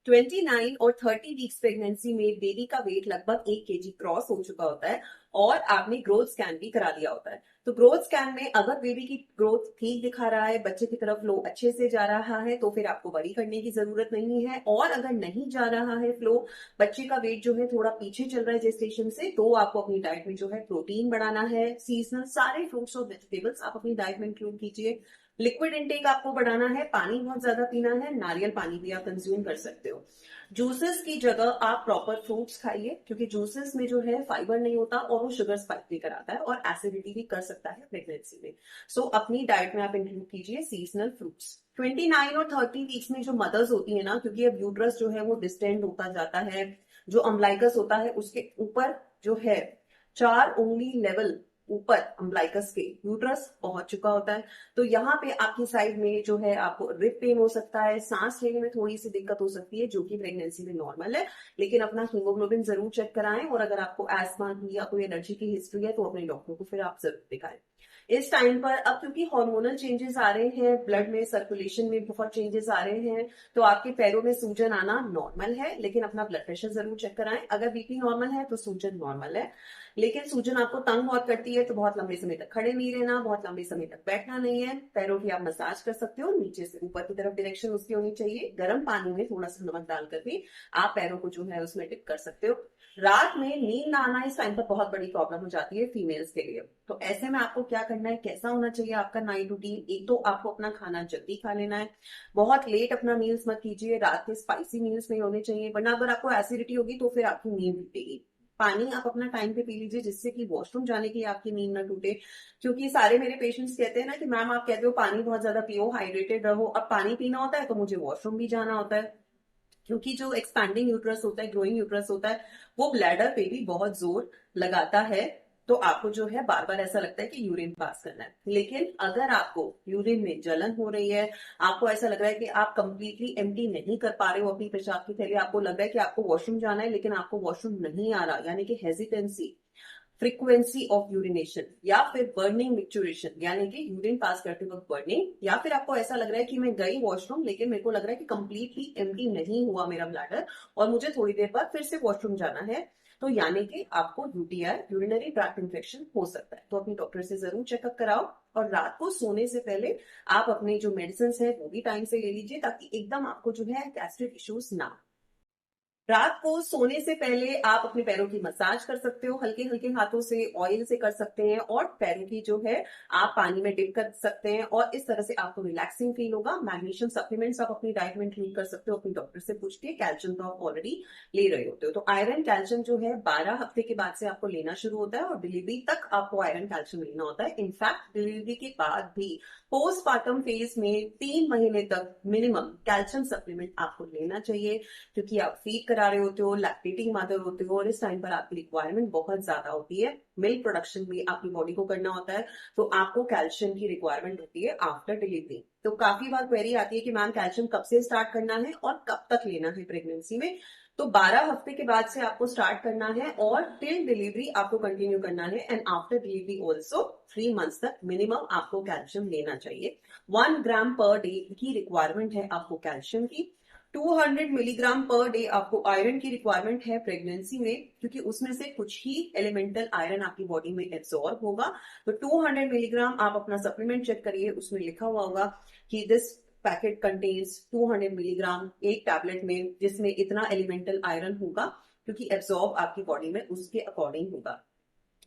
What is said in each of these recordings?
29 और 30 weeks pregnancy में baby का वेट लगभग 1 kg क्रॉस हो चुका होता है और आपने ग्रोथ स्कैन भी करा लिया होता है। तो ग्रोथ स्कैन में अगर बेबी की ग्रोथ ठीक दिखा रहा है, बच्चे की तरफ फ्लो अच्छे से जा रहा है, तो फिर आपको वरी करने की जरूरत नहीं है। और अगर नहीं जा रहा है फ्लो, बच्चे का वेट जो है थोड़ा पीछे चल रहा है जेस्टेशन से, तो आपको अपनी डाइट में जो है प्रोटीन बढ़ाना है। सीजनल सारे फ्रूट्स और वेजिटेबल्स आप अपनी डाइट में इंक्लूड कीजिए। लिक्विड इंटेक आपको बढ़ाना है, पानी बहुत ज्यादा पीना है, नारियल पानी भी आप कंज्यूम कर सकते हो। जूसेस की जगह आप प्रॉपर फ्रूट्स खाइए, क्योंकि जूसेस में जो है फाइबर नहीं होता और वो शुगर स्पाइक भी कराता है और एसिडिटी भी कर सकता है प्रेगनेंसी में। सो अपनी डाइट में आप इंक्लूड कीजिए सीजनल फ्रूट्स। 29 और 30 वीक्स में जो मदर्स होती है ना, क्योंकि अब यूट्रस जो है वो डिस्टेंड होता जाता है, जो अम्बलाइकस होता है उसके ऊपर जो है 4 उंगली लेवल ऊपर अम्बलाइकस के यूट्रस पहुंच चुका होता है। तो यहाँ पे आपकी साइड में जो है आपको रिप पेन हो सकता है, सांस लेने में थोड़ी सी दिक्कत हो सकती है, जो कि प्रेगनेंसी में नॉर्मल है। लेकिन अपना हीमोग्लोबिन जरूर चेक कराएं, और अगर आपको एस्मा की या कोई एलर्जी की हिस्ट्री है तो अपने डॉक्टर को फिर आप जरूर दिखाएं। इस टाइम पर अब क्योंकि हार्मोनल चेंजेस आ रहे हैं, ब्लड में सर्कुलेशन में बहुत चेंजेस आ रहे हैं, तो आपके पैरों में सूजन आना नॉर्मल है। लेकिन अपना ब्लड प्रेशर जरूर चेक कराएं। अगर बीपी नॉर्मल है तो सूजन नॉर्मल है। लेकिन सूजन आपको तंग बहुत करती है तो बहुत लंबे समय तक खड़े नहीं रहना, बहुत लंबे समय तक बैठना नहीं है। पैरों की आप मसाज कर सकते हो, नीचे से ऊपर की तरफ डायरेक्शन उसकी होनी चाहिए। गर्म पानी में थोड़ा सा नमक डालकर भी आप पैरों को जो है उसमें डिप कर सकते हो। रात में नींद ना आना इस टाइम पर बहुत बड़ी प्रॉब्लम हो जाती है फीमेल्स के लिए। तो ऐसे में आपको क्या करना है, कैसा होना चाहिए आपका नाइट रूटीन। एक तो आपको अपना खाना जल्दी खा लेना है, बहुत लेट अपना मील्स मत कीजिए, रात के स्पाइसी मील्स नहीं होने चाहिए, वरना अगर आपको एसिडिटी होगी तो फिर आपकी नींद टूटेगी। पानी आप अपना टाइम पे पी लीजिए, जिससे कि वॉशरूम जाने की आपकी नींद ना टूटे। क्योंकि सारे मेरे पेशेंट्स कहते हैं ना कि मैम आप कहते हो पानी बहुत ज्यादा पियो, हाइड्रेटेड रहो, अब पानी पीना होता है तो मुझे वॉशरूम भी जाना होता है। क्योंकि जो एक्सपैंडिंग यूट्रस होता है, ग्रोइंग यूट्रस होता है, वो ब्लैडर पे भी बहुत जोर लगाता है। तो आपको जो है बार बार ऐसा लगता है कि यूरिन पास करना है। लेकिन अगर आपको यूरिन में जलन हो रही है, आपको ऐसा लग रहा है कि आप कंप्लीटली एम्प्टी नहीं कर पा रहे हो अपनी पेशाब की थैली, आपको लग रहा है कि आपको वॉशरूम जाना है लेकिन आपको वॉशरूम नहीं आ रहा, यानी कि हेजिटेंसी, फ्रीक्वेंसी ऑफ यूरिनेशन, या फिर बर्निंग मिक्चुरेशन, यानी कि यूरिन पास करते वक्त बर्निंग, या फिर आपको ऐसा लग रहा है कि मैं गई वॉशरूम लेकिन मेरे को लग रहा है कि कंप्लीटली एम्प्टी नहीं हुआ मेरा ब्लैडर और मुझे थोड़ी देर बाद फिर से वॉशरूम जाना है, तो यानी कि आपको यूटीआई, यूरिनरी ट्रैक्ट इन्फेक्शन हो सकता है। तो अपनी डॉक्टर से जरूर चेकअप कराओ। और रात को सोने से पहले आप अपने जो मेडिसिन है वो भी टाइम से ले लीजिए, ताकि एकदम आपको जो है गैस्ट्रिक इश्यूज ना हो। रात को सोने से पहले आप अपने पैरों की मसाज कर सकते हो, हल्के हल्के हाथों से, ऑयल से कर सकते हैं, और पैरों की जो है आप पानी में डिप कर सकते हैं, और इस तरह से आपको रिलैक्सिंग फील होगा। मैग्नीशियम सप्लीमेंट्स आप अपनी डाइट में इंक्लूड कर सकते हो, अपनी डॉक्टर से पूछ के। कैल्शियम तो आप ऑलरेडी ले रहे होते हो। तो आयरन कैल्शियम जो है 12 हफ्ते के बाद से आपको लेना शुरू होता है, और डिलीवरी तक आपको आयरन कैल्शियम लेना होता है। इनफैक्ट डिलीवरी के बाद भी पोस्टमार्टम फेज में 3 महीने तक मिनिमम कैल्शियम सप्लीमेंट आपको लेना चाहिए, क्योंकि आप फीड करा रहे होते हो, लैक्टेटिंग मदर होते हो, और इस टाइम पर आपकी रिक्वायरमेंट बहुत ज्यादा होती है। मिल्क प्रोडक्शन भी आपकी बॉडी को करना होता है, तो आपको कैल्शियम की रिक्वायरमेंट होती है आफ्टर डिलीवरी। तो काफी बार क्वेरी आती है कि मैम कैल्शियम कब से स्टार्ट करना है और कब तक लेना है प्रेगनेंसी में। तो 12 हफ्ते के बाद से आपको स्टार्ट करना है, और टिल डिलीवरी आपको कंटिन्यू करना है, and after delivery also 3 months तक मिनिमम आपको कैल्शियम लेना चाहिए। 1 ग्राम पर डे की रिक्वायरमेंट है आपको कैल्शियम की। 200 मिलीग्राम पर डे आपको आयरन की रिक्वायरमेंट है प्रेगनेंसी में, क्योंकि उसमें से कुछ ही एलिमेंटल आयरन आपकी बॉडी में एब्सॉर्ब होगा। तो 200 मिलीग्राम आप अपना सप्लीमेंट चेक करिए, उसमें लिखा हुआ होगा कि दिस पैकेट कंटेन्स 200 मिलीग्राम, एक टैबलेट में जिसमें इतना एलिमेंटल आयरन होगा, क्योंकि एब्सॉर्ब आपकी बॉडी में उसके अकॉर्डिंग होगा।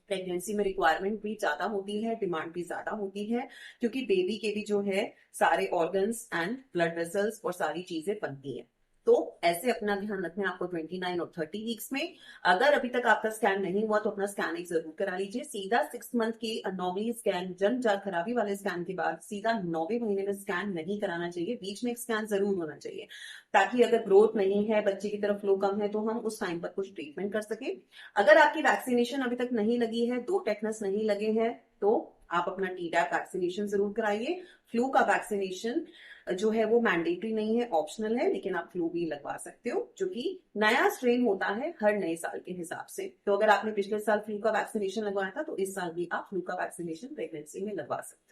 प्रेगनेंसी में रिक्वायरमेंट भी ज्यादा होती है, डिमांड भी ज्यादा होती है, क्योंकि बेबी के भी जो है सारे ऑर्गन्स एंड ब्लड वेसल्स और सारी चीजें बनती हैं। तो ऐसे अपना ध्यान रखना है आपको 29 और 30 वीक्स में। अगर अभी तक आपका स्कैन नहीं हुआ तो अपना स्कैन एक जरूर करा लीजिए। सीधा 6 मंथ की नॉर्मली स्कैन, जन्म जात खराबी वाले स्कैन के बाद सीधा 9वें महीने में स्कैन नहीं कराना चाहिए, बीच में एक स्कैन जरूर होना चाहिए, ताकि अगर ग्रोथ नहीं है, बच्चे की तरफ फ्लो कम है, तो हम उस टाइम पर कुछ ट्रीटमेंट कर सके। अगर आपकी वैक्सीनेशन अभी तक नहीं लगी है, 2 टेटनस नहीं लगे हैं, तो आप अपना टीडैप वैक्सीनेशन जरूर कराइए। फ्लू का वैक्सीनेशन जो है वो मैंडेटरी नहीं है, ऑप्शनल है, लेकिन आप फ्लू भी लगवा सकते हो, जो कि नया स्ट्रेन होता है हर नए साल के हिसाब से। तो अगर आपने पिछले साल फ्लू का वैक्सीनेशन लगवाया था, तो इस साल भी आप फ्लू का वैक्सीनेशन प्रेगनेंसी में लगवा सकते हो।